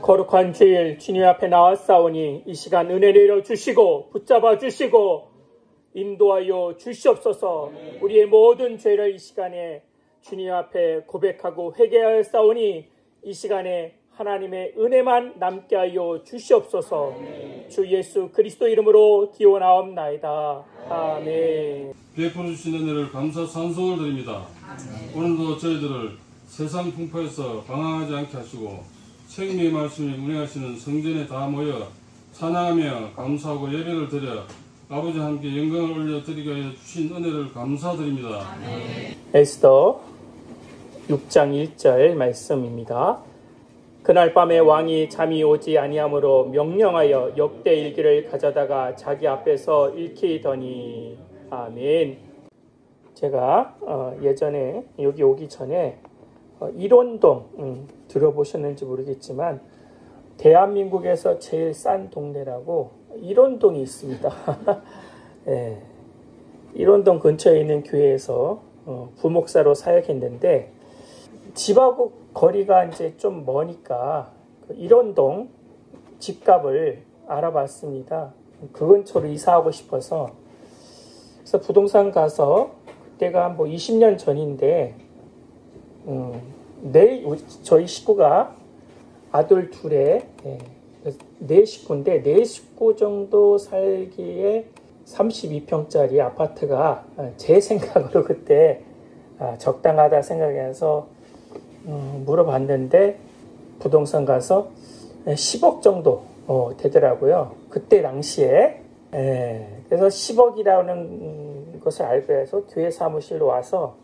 거룩한 주일 주님 앞에 나왔사오니 이 시간 은혜 내려주시고 붙잡아 주시고 인도하여 주시옵소서. 우리의 모든 죄를 이 시간에 주님 앞에 고백하고 회개하였사오니 이 시간에 하나님의 은혜만 남게 하여 주시옵소서. 주 예수 그리스도 이름으로 기원하옵나이다. 아멘. 베풀어 주신 은혜를 감사 찬송을 드립니다. 오늘도 저희들을 세상 풍파에서 방황하지 않게 하시고 책임의 말씀에 운행하시는 성전에 다 모여 찬양하며 감사하고 예배를 드려 아버지와 함께 영광을 올려드리게 하여 주신 은혜를 감사드립니다. 에스더 6장 1절 말씀입니다. 그날 밤에 왕이 잠이 오지 아니하므로 명령하여 역대 일기를 가져다가 자기 앞에서 읽히더니. 아멘. 제가 예전에 여기 오기 전에 일원동 들어보셨는지 모르겠지만 대한민국에서 제일 싼 동네라고 일원동이 있습니다. 네. 일원동 근처에 있는 교회에서 부목사로 사역했는데 집하고 거리가 이제 좀 머니까 그 일원동 집값을 알아봤습니다. 그 근처로 이사하고 싶어서. 그래서 부동산 가서 그때가 뭐 20년 전인데 저희 식구가 아들 둘에 네 식구인데 네 식구 정도 살기에 32평짜리 아파트가 제 생각으로 그때 적당하다 생각해서 물어봤는데 부동산 가서 10억 정도 되더라고요. 그때 당시에. 그래서 10억이라는 것을 알고 해서 교회 사무실로 와서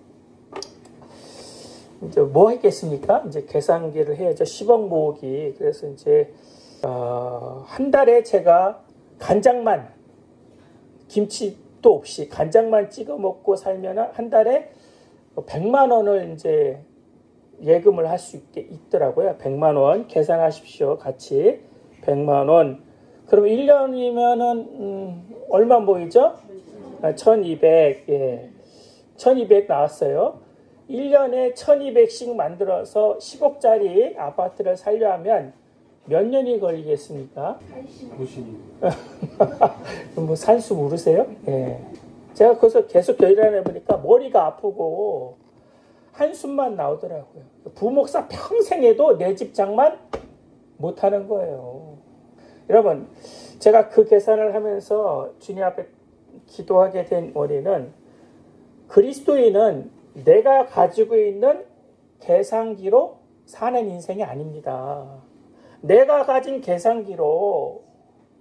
이제 뭐 했겠습니까? 이제 계산기를 해야죠. 10억 모으기. 그래서 이제 한 달에 제가 간장만 김치도 없이 간장만 찍어 먹고 살면 한 달에 100만 원을 이제 예금을 할 수 있더라고요. 100만 원 계산하십시오. 같이 100만 원. 그럼 1년이면은 얼마 모이죠? 1200. 예. 1200 나왔어요. 1년에 1200씩 만들어서 10억짜리 아파트를 살려 하면 몇 년이 걸리겠습니까? 50년. 뭐 산수 모르세요? 예. 제가 거기서 계속 결단해 보니까 머리가 아프고 한숨만 나오더라고요. 부목사 평생 해도 내 집 장만 못하는 거예요. 여러분, 제가 그 계산을 하면서 주님 앞에 기도하게 된 원인은 그리스도인은 내가 가지고 있는 계산기로 사는 인생이 아닙니다. 내가 가진 계산기로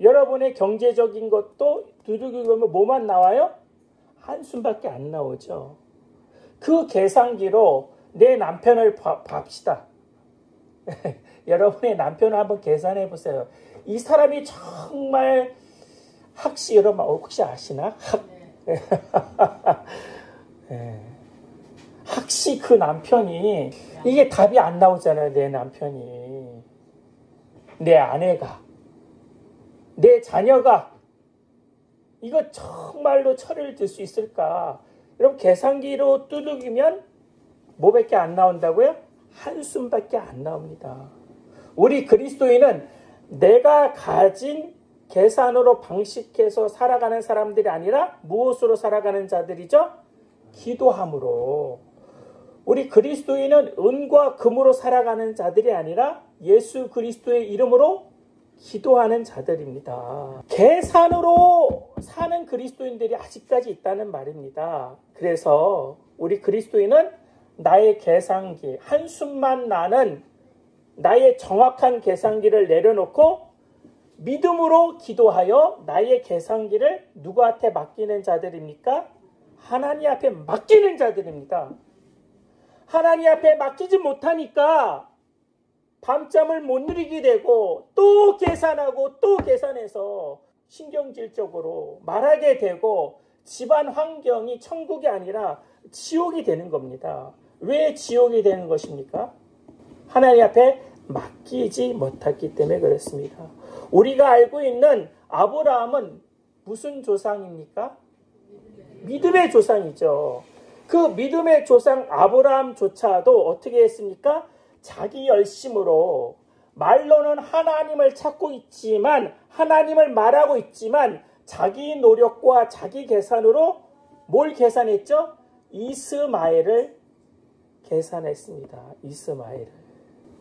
여러분의 경제적인 것도 두둑이면 뭐만 나와요? 한숨밖에 안 나오죠. 그 계산기로 내 남편을 봅시다. 여러분의 남편을 한번 계산해 보세요. 이 사람이 정말 여러분 혹시 아시나? 학시 그 남편이 이게 답이 안 나오잖아요. 내 남편이, 내 아내가, 내 자녀가 이거 정말로 철을 들 수 있을까? 여러분 계산기로 두들기면 뭐밖에 안 나온다고요? 한숨밖에 안 나옵니다. 우리 그리스도인은 내가 가진 계산으로 방식해서 살아가는 사람들이 아니라 무엇으로 살아가는 자들이죠? 기도함으로. 우리 그리스도인은 은과 금으로 살아가는 자들이 아니라 예수 그리스도의 이름으로 기도하는 자들입니다. 계산으로 사는 그리스도인들이 아직까지 있다는 말입니다. 그래서 우리 그리스도인은 나의 계산기, 한숨만 나는 나의 정확한 계산기를 내려놓고 믿음으로 기도하여 나의 계산기를 누구한테 맡기는 자들입니까? 하나님 앞에 맡기는 자들입니다. 하나님 앞에 맡기지 못하니까 밤잠을 못 누리게 되고 또 계산하고 또 계산해서 신경질적으로 말하게 되고 집안 환경이 천국이 아니라 지옥이 되는 겁니다. 왜 지옥이 되는 것입니까? 하나님 앞에 맡기지 못했기 때문에 그렇습니다. 우리가 알고 있는 아브라함은 무슨 조상입니까? 믿음의 조상이죠. 그 믿음의 조상 아브라함조차도 어떻게 했습니까? 자기 열심으로 말로는 하나님을 찾고 있지만, 하나님을 말하고 있지만 자기 노력과 자기 계산으로 뭘 계산했죠? 이스마엘을 계산했습니다. 이스마엘을.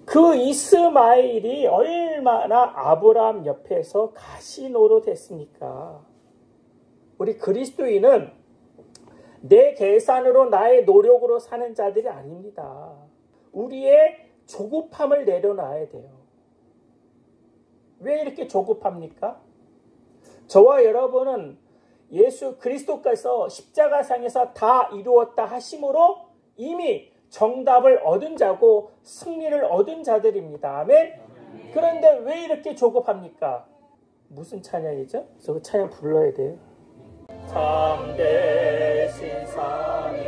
그 이스마엘이 얼마나 아브라함 옆에서 가시노릇했습니까? 우리 그리스도인은 내 계산으로 나의 노력으로 사는 자들이 아닙니다. 우리의 조급함을 내려놔야 돼요. 왜 이렇게 조급합니까? 저와 여러분은 예수 그리스도께서 십자가상에서 다 이루었다 하심으로 이미 정답을 얻은 자고 승리를 얻은 자들입니다. 아멘? 그런데 왜 이렇게 조급합니까? 무슨 찬양이죠? 저 찬양 불러야 돼요. 참되신 산이신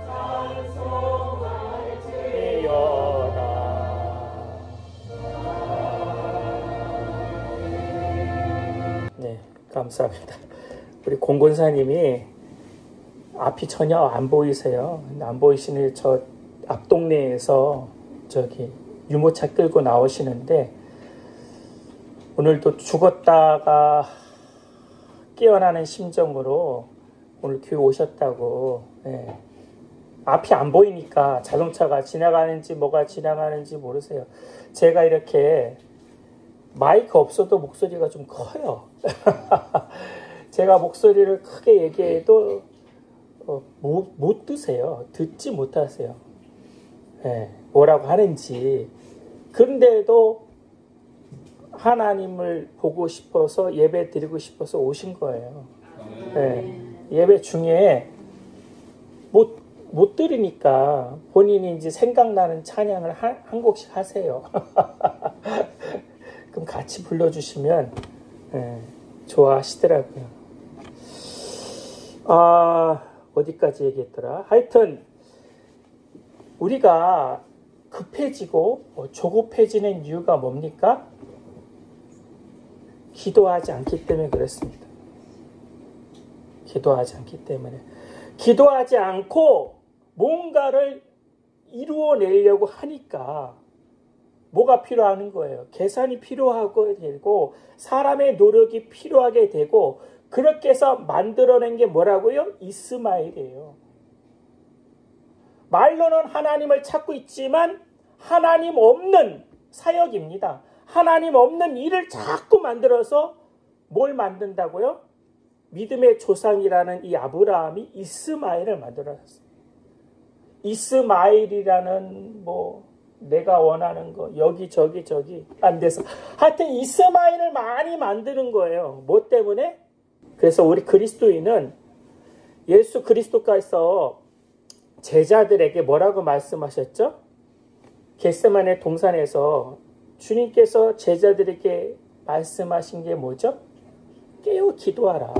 찬송할지어다. 네, 감사합니다. 우리 공권사님이 앞이 전혀 안 보이세요. 안 보이시는 저 앞동네에서 저기 유모차 끌고 나오시는데 오늘도 죽었다가 깨어나는 심정으로 오늘 교회 오셨다고. 예. 앞이 안 보이니까 자동차가 지나가는지 뭐가 지나가는지 모르세요. 제가 이렇게 마이크 없어도 목소리가 좀 커요. 제가 목소리를 크게 얘기해도 못 드세요. 듣지 못하세요. 예, 뭐라고 하는지. 그런데도 하나님을 보고 싶어서 예배 드리고 싶어서 오신 거예요. 예, 예배 중에 못 들으니까 본인이 이제 생각나는 찬양을 한 곡씩 하세요. 그럼 같이 불러주시면 좋아하시더라고요. 어디까지 얘기했더라? 하여튼 우리가 급해지고 조급해지는 이유가 뭡니까? 기도하지 않기 때문에 그렇습니다. 기도하지 않기 때문에. 기도하지 않고 뭔가를 이루어내려고 하니까 뭐가 필요한 거예요? 계산이 필요하게 되고 사람의 노력이 필요하게 되고 그렇게 해서 만들어낸 게 뭐라고요? 이스마엘이에요. 말로는 하나님을 찾고 있지만 하나님 없는 사역입니다. 하나님 없는 일을 자꾸 만들어서 뭘 만든다고요? 믿음의 조상이라는 이 아브라함이 이스마엘을 만들어놨어요. 이스마엘이라는 내가 원하는 거 여기저기 안 돼서 하여튼 이스마엘을 많이 만드는 거예요. 뭐 때문에? 그래서 우리 그리스도인은 예수 그리스도께서 제자들에게 뭐라고 말씀하셨죠? 겟세마네 동산에서 주님께서 제자들에게 말씀하신 게 뭐죠? 깨어 기도하라.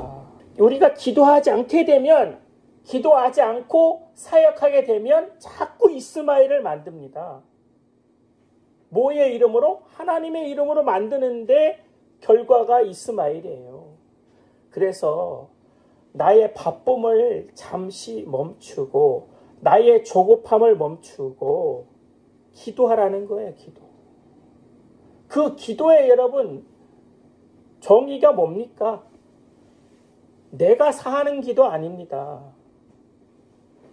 우리가 기도하지 않게 되면, 기도하지 않고 사역하게 되면 자꾸 이스마엘을 만듭니다. 뭐의 이름으로? 하나님의 이름으로 만드는데 결과가 이스마엘이에요. 그래서 나의 바쁨을 잠시 멈추고 나의 조급함을 멈추고 기도하라는 거예요. 기도. 그 기도에 여러분 정의가 뭡니까? 내가 사하는 기도 아닙니다.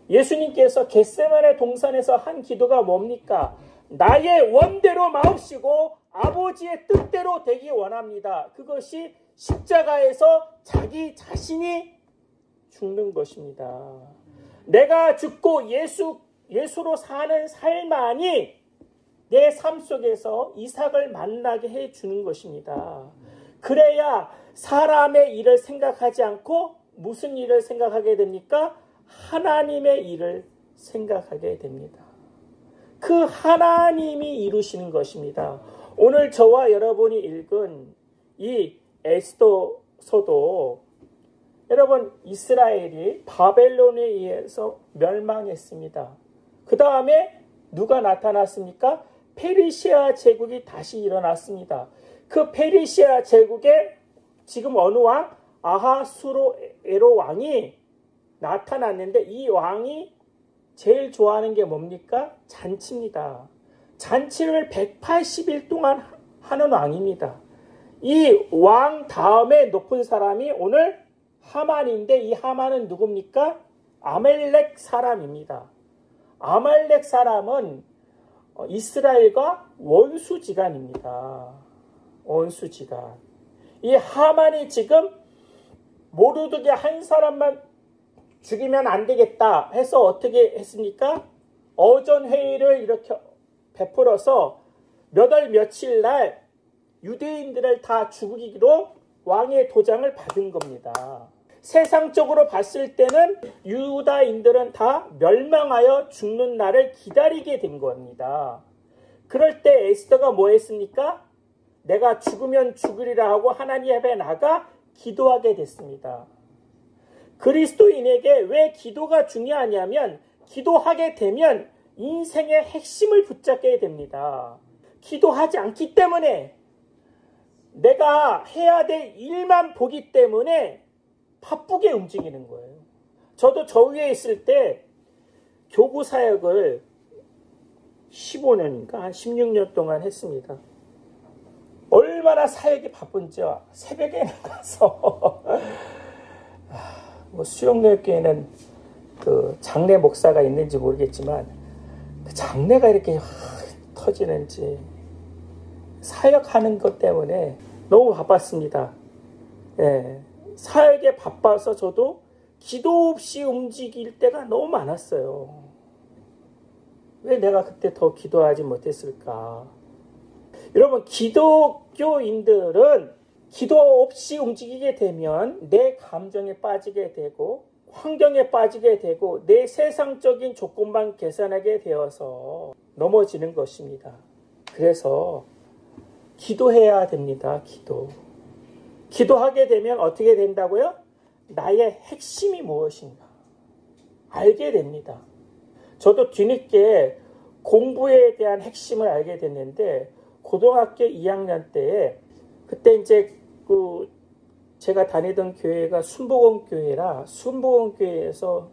예수님께서 겟세마네 동산에서 한 기도가 뭡니까? 나의 원대로 마옵시고 아버지의 뜻대로 되기 원합니다. 그것이 십자가에서 자기 자신이 죽는 것입니다. 내가 죽고 예수로 사는 삶만이 내 삶 속에서 이삭을 만나게 해주는 것입니다. 그래야 사람의 일을 생각하지 않고 무슨 일을 생각하게 됩니까? 하나님의 일을 생각하게 됩니다. 그 하나님이 이루시는 것입니다. 오늘 저와 여러분이 읽은 이 에스더서도 여러분 이스라엘이 바벨론에 의해서 멸망했습니다. 그 다음에 누가 나타났습니까? 페르시아 제국이 다시 일어났습니다. 그 페르시아 제국에 지금 어느 왕? 아하수에로 왕이 나타났는데 이 왕이 제일 좋아하는 게 뭡니까? 잔치입니다. 잔치를 180일 동안 하는 왕입니다. 이 왕 다음에 높은 사람이 오늘 하만인데 이 하만은 누굽니까? 아말렉 사람입니다. 아말렉 사람은 이스라엘과 원수지간입니다. 원수지간. 이 하만이 지금 모르드게 한 사람만 죽이면 안 되겠다 해서 어떻게 했습니까? 어전회의를 이렇게 베풀어서 몇 월 며칠 날 유대인들을 다 죽이기로 왕의 도장을 받은 겁니다. 세상적으로 봤을 때는 유다인들은 다 멸망하여 죽는 날을 기다리게 된 겁니다. 그럴 때 에스더가 뭐 했습니까? 내가 죽으면 죽으리라 하고 하나님 앞에 나가 기도하게 됐습니다. 그리스도인에게 왜 기도가 중요하냐면 기도하게 되면 인생의 핵심을 붙잡게 됩니다. 기도하지 않기 때문에 내가 해야 될 일만 보기 때문에 바쁘게 움직이는 거예요. 저도 저 위에 있을 때 교구 사역을 15년인가 한 16년 동안 했습니다. 얼마나 사역이 바쁜지요. 새벽에는 가서 뭐 수영교회에는 그 장례 목사가 있는지 모르겠지만 그 장례가 이렇게 터지는지 사역하는 것 때문에 너무 바빴습니다. 예, 사역에 바빠서 저도 기도 없이 움직일 때가 너무 많았어요. 왜 내가 그때 더 기도하지 못했을까? 여러분, 기독교인들은 기도 없이 움직이게 되면 내 감정에 빠지게 되고 환경에 빠지게 되고 내 세상적인 조건만 계산하게 되어서 넘어지는 것입니다. 그래서 기도해야 됩니다. 기도하게 되면 어떻게 된다고요? 나의 핵심이 무엇인가 알게 됩니다. 저도 뒤늦게 공부에 대한 핵심을 알게 됐는데 고등학교 2학년 때에 그때 이제 제가 다니던 교회가 순복음교회라 순복음교회에서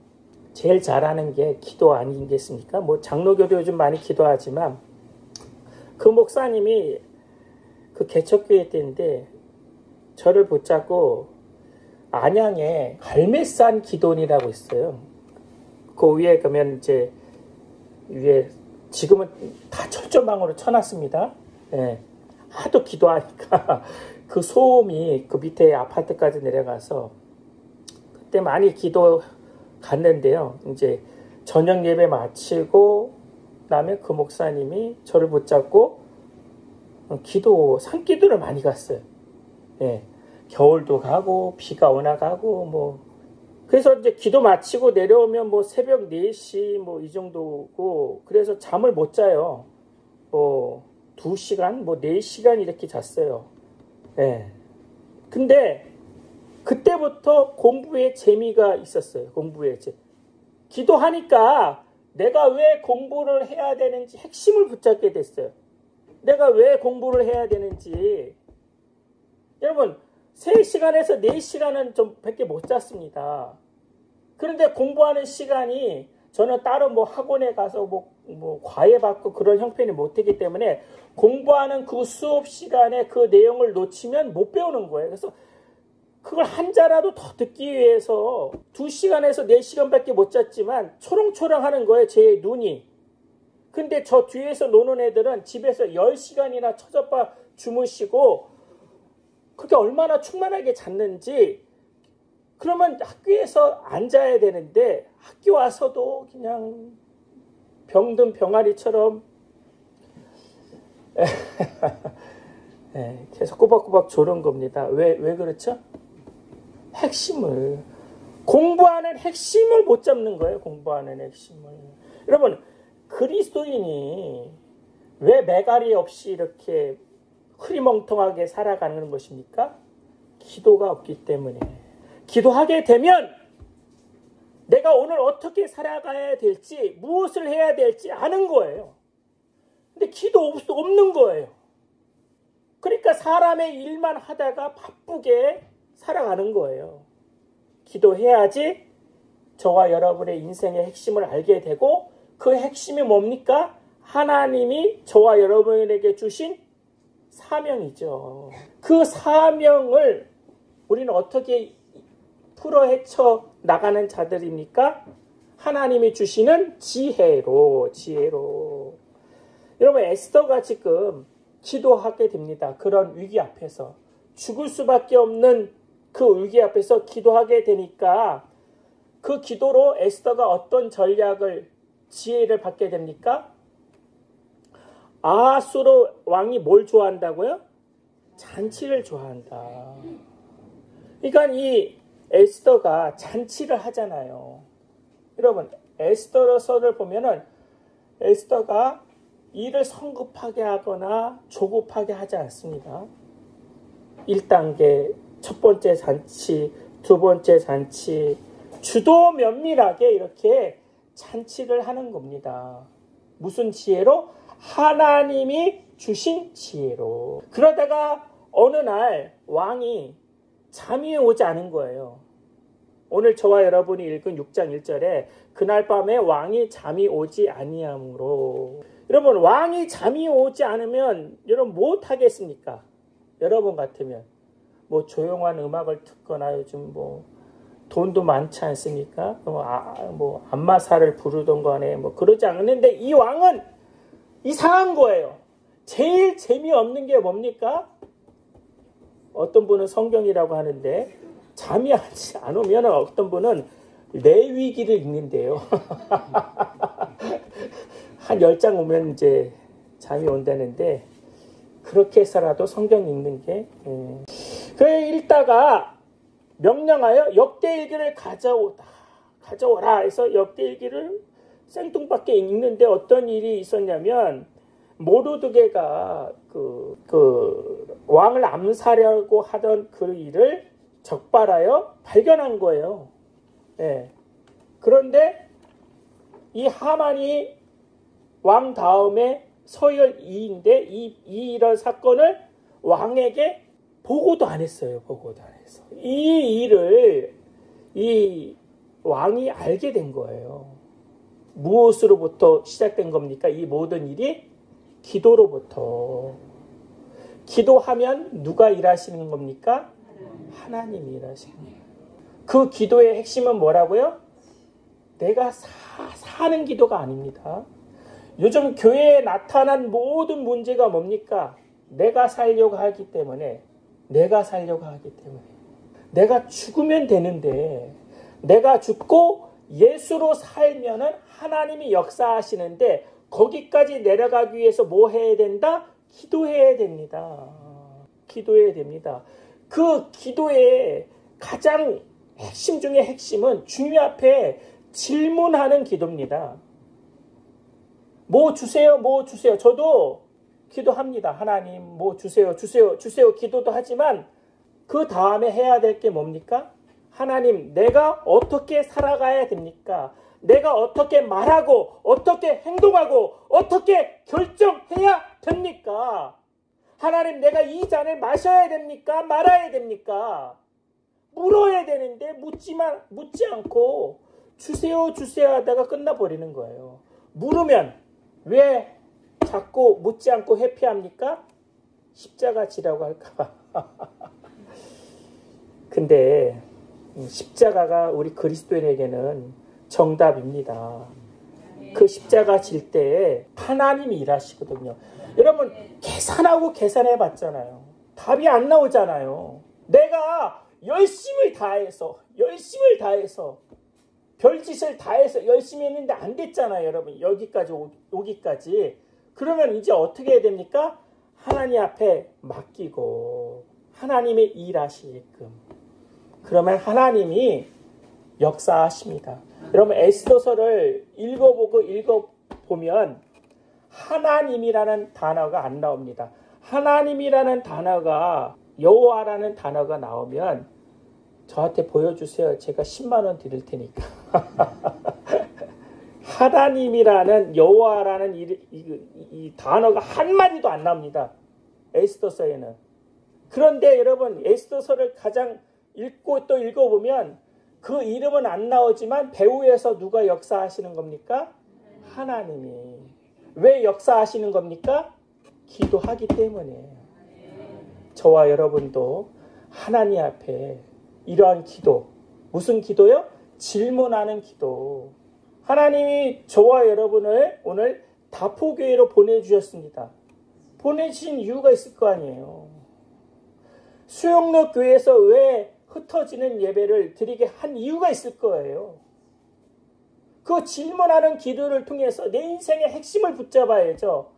제일 잘하는 게 기도 아니겠습니까? 뭐 장로교도 요즘 많이 기도하지만 그 목사님이 그 개척교회 때인데 저를 붙잡고 안양에 갈매산 기도원이라고 있어요. 그 위에 가면 이제 위에 지금은 다 철조망으로 쳐놨습니다. 예. 하도 기도하니까 그 소음이 그 밑에 아파트까지 내려가서 그때 많이 기도 갔는데요. 이제 저녁 예배 마치고 그다음에 그 목사님이 저를 붙잡고 산기도를 많이 갔어요. 예. 겨울도 가고 비가 오나 가고 뭐 그래서 이제 기도 마치고 내려오면 뭐 새벽 4시 뭐 이 정도고 그래서 잠을 못 자요. 뭐 2시간 뭐 4시간 이렇게 잤어요. 예. 근데 그때부터 공부에 재미가 있었어요. 공부에 기도하니까 내가 왜 공부를 해야 되는지 핵심을 붙잡게 됐어요. 내가 왜 공부를 해야 되는지. 여러분 3시간에서 4시간은 좀 밖에 못 잤습니다. 그런데 공부하는 시간이 저는 따로 뭐 학원에 가서 뭐 과외 받고 그런 형편이 못했기 때문에 공부하는 그 수업 시간에 그 내용을 놓치면 못 배우는 거예요. 그래서 그걸 한 자라도 더 듣기 위해서 2시간에서 4시간밖에 못 잤지만 초롱초롱 하는 거예요. 제 눈이. 근데 저 뒤에서 노는 애들은 집에서 10시간이나 처져봐 주무시고 그게 얼마나 충만하게 잤는지. 그러면 학교에서 앉아야 되는데 학교 와서도 그냥 병든 병아리처럼 계속 꼬박꼬박 졸은 겁니다. 왜 그렇죠? 공부하는 핵심을 못 잡는 거예요. 공부하는 핵심을. 여러분 그리스도인이 왜 매갈이 없이 이렇게 흐리멍텅하게 살아가는 것입니까? 기도가 없기 때문에. 기도하게 되면 내가 오늘 어떻게 살아가야 될지 무엇을 해야 될지 아는 거예요. 근데 기도 없는 거예요. 그러니까 사람의 일만 하다가 바쁘게 살아가는 거예요. 기도해야지 저와 여러분의 인생의 핵심을 알게 되고 그 핵심이 뭡니까? 하나님이 저와 여러분에게 주신 사명이죠. 그 사명을 우리는 어떻게 풀어 헤쳐 나가는 자들입니까? 하나님이 주시는 지혜로. 여러분, 에스더가 지금 기도하게 됩니다. 그런 위기 앞에서. 죽을 수밖에 없는 그 위기 앞에서 기도하게 되니까 그 기도로 에스더가 어떤 전략을, 지혜를 받게 됩니까? 아하수르 왕이 뭘 좋아한다고요? 잔치를 좋아한다. 그러니까 이 에스더가 잔치를 하잖아요. 여러분, 에스더서를 보면은 에스더가 일을 성급하게 하거나 조급하게 하지 않습니다. 1단계, 첫 번째 잔치, 두 번째 잔치, 주도 면밀하게 이렇게 잔치를 하는 겁니다. 무슨 지혜로? 하나님이 주신 지혜로. 그러다가 어느 날 왕이 잠이 오지 않은 거예요. 오늘 저와 여러분이 읽은 6장 1절에 그날 밤에 왕이 잠이 오지 아니하므로. 여러분, 왕이 잠이 오지 않으면 여러분 못 하겠습니까? 여러분 같으면 뭐 조용한 음악을 듣거나, 요즘 뭐 돈도 많지 않습니까? 뭐 안마사를 부르던 간에 뭐 그러지 않는데, 이 왕은 이상한 거예요. 제일 재미없는 게 뭡니까? 어떤 분은 성경이라고 하는데 잠이 안 오면 어떤 분은 레위기를 읽는데요. 한 10장 오면 이제 잠이 온다는데, 그렇게 해서라도 성경 읽는 게. 그래 읽다가 명령하여 역대일기를 가져오라 해서 역대일기를 생뚱맞게 읽는데 어떤 일이 있었냐면, 모르드게가 그 왕을 암살하려고 하던 그 일을 적발하여 발견한 거예요. 예. 그런데 이 하만이 왕 다음에 서열 2인데 이런 사건을 왕에게 보고도 안 했어요. 이 일을 이 왕이 알게 된 거예요. 무엇으로부터 시작된 겁니까? 이 모든 일이 기도로부터. 기도하면 누가 일하시는 겁니까? 하나님이 일하시는 거예요. 그 기도의 핵심은 뭐라고요? 내가 사는 기도가 아닙니다. 요즘 교회에 나타난 모든 문제가 뭡니까? 내가 살려고 하기 때문에. 내가 죽으면 되는데, 내가 죽고 예수로 살면은 하나님이 역사하시는데, 거기까지 내려가기 위해서 뭐 해야 된다? 기도해야 됩니다. 그 기도의 가장 핵심 중에 핵심은 주님 앞에 질문하는 기도입니다. 뭐 주세요. 저도 기도합니다. 하나님 뭐 주세요. 기도도 하지만 그 다음에 해야 될 게 뭡니까? 하나님, 내가 어떻게 살아가야 됩니까? 내가 어떻게 말하고 어떻게 행동하고 어떻게 결정해야 됩니까? 하나님, 내가 이 잔을 마셔야 됩니까? 말아야 됩니까? 물어야 되는데 묻지 않고 주세요 하다가 끝나버리는 거예요. 물으면 왜 자꾸 묻지 않고 회피합니까? 십자가 지라고 할까 봐. 근데 십자가가 우리 그리스도인에게는 정답입니다. 그 십자가 질 때에 하나님이 일하시거든요. 여러분, 계산해 봤잖아요. 답이 안 나오잖아요. 내가 열심을 다해서 별짓을 다해서 열심히 했는데 안 됐잖아요. 여러분, 여기까지 오기까지. 그러면 이제 어떻게 해야 됩니까? 하나님 앞에 맡기고 하나님이 일하시게끔. 그러면 하나님이 역사하십니다. 여러분, 에스더서를 읽어보면 하나님이라는 단어가 안 나옵니다. 하나님이라는 단어가, 여호와라는 단어가 나오면 저한테 보여주세요. 제가 10만 원 드릴 테니까. 하나님이라는, 여호와라는 이 단어가 한마디도 안 나옵니다. 에스더서에는. 그런데 여러분, 에스더서를 가장 읽고 또 읽어보면 그 이름은 안 나오지만 배후에서 누가 역사하시는 겁니까? 하나님이. 왜 역사하시는 겁니까? 기도하기 때문에. 저와 여러분도 하나님 앞에 이러한 기도, 무슨 기도요? 질문하는 기도. 하나님이 저와 여러분을 오늘 다포교회로 보내주셨습니다. 보내주신 이유가 있을 거 아니에요. 수영로 교회에서 왜 흩어지는 예배를 드리게 한 이유가 있을 거예요. 그 질문하는 기도를 통해서 내 인생의 핵심을 붙잡아야죠.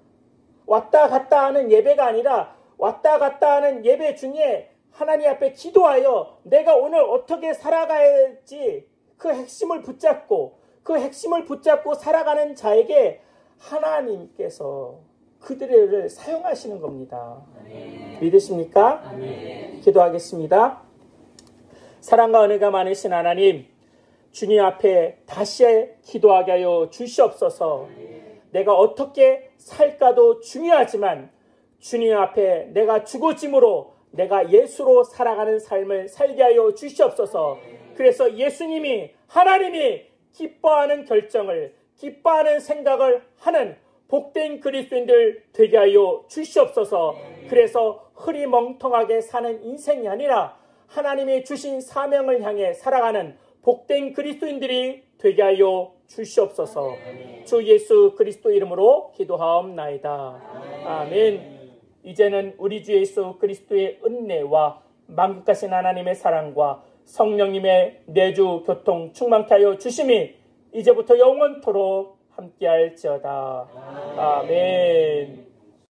왔다 갔다 하는 예배가 아니라 왔다 갔다 하는 예배 중에 하나님 앞에 기도하여 내가 오늘 어떻게 살아가야 할지 그 핵심을 붙잡고 그 핵심을 붙잡고 살아가는 자에게 하나님께서 그들을 사용하시는 겁니다. 믿으십니까? 기도하겠습니다. 사랑과 은혜가 많으신 하나님, 주님 앞에 다시 기도하게 하여 주시옵소서. 내가 어떻게 살까도 중요하지만 주님 앞에 내가 죽어짐으로 내가 예수로 살아가는 삶을 살게 하여 주시옵소서. 그래서 예수님이, 하나님이 기뻐하는 결정을, 기뻐하는 생각을 하는 복된 그리스도인들 되게 하여 주시옵소서. 그래서 흐리멍텅하게 사는 인생이 아니라 하나님이 주신 사명을 향해 살아가는 복된 그리스도인들이 되게 하여 주시옵소서. 주 예수 그리스도 이름으로 기도하옵나이다. 아멘. 이제는 우리 주 예수 그리스도의 은혜와 만국하신 하나님의 사랑과 성령님의 내주 교통 충만케 하여 주심이 이제부터 영원토록 함께할지어다. 아멘.